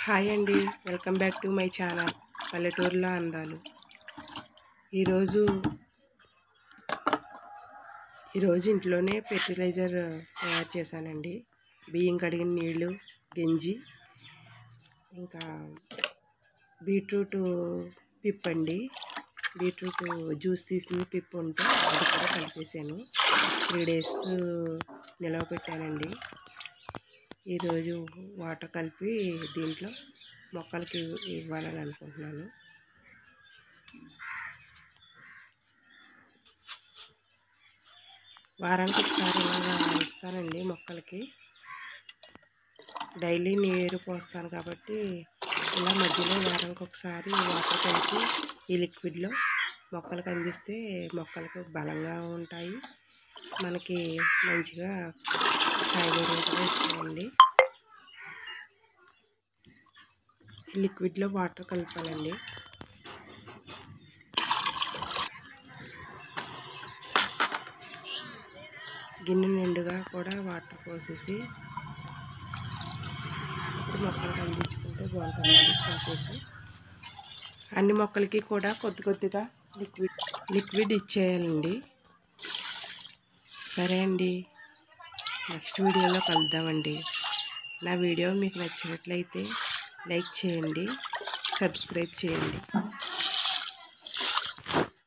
Hi అండి, welcome back to my channel పల్లెటూరులో అందాలు. ఈరోజు ఇంట్లోనే ఫెర్టిలైజర్ తయారు చేశానండి. బియ్యం కడిగిన నీళ్ళు, గంజి, ఇంకా బీట్రూట్ పిప్ అండి. బీట్రూట్ జ్యూస్ తీసిన పిప్ ఉంటే అది కూడా కలిపేసాను. 3 days నిలవ పెట్టానండి. ఈరోజు వాటర్ కలిపి దీంట్లో మొక్కలకి ఇవ్వాలని అనుకుంటున్నాను. వారానికి ఒకసారి ఇలాగా ఇస్తానండి మొక్కలకి. డైలీ నీరు పోస్తాను కాబట్టి ఇలా మధ్యలో వారానికి ఒకసారి వాటర్ కలిపి ఈ లిక్విడ్లో మొక్కలకు అందిస్తే మొక్కలకు బలంగా ఉంటాయి, మనకి మంచిగా కాయగూరలు కూడా ఇస్తాయండి. లిక్విడ్లో వాటర్ కలపాలండి. గిన్నె నిండుగా కూడా వాటర్ పోసేసి ఇప్పుడు మొక్కలకు అందించుకుంటే బాగుంటుందండి. పోసేసి అన్ని మొక్కలకి కూడా కొద్ది కొద్దిగా లిక్విడ్ ఇచ్చేయాలండి. సరే అండి, నెక్స్ట్ వీడియోలో కలుద్దామండి. నా వీడియో మీకు నచ్చినట్లయితే లైక్ చేయండి, సబ్స్క్రైబ్ చేయండి.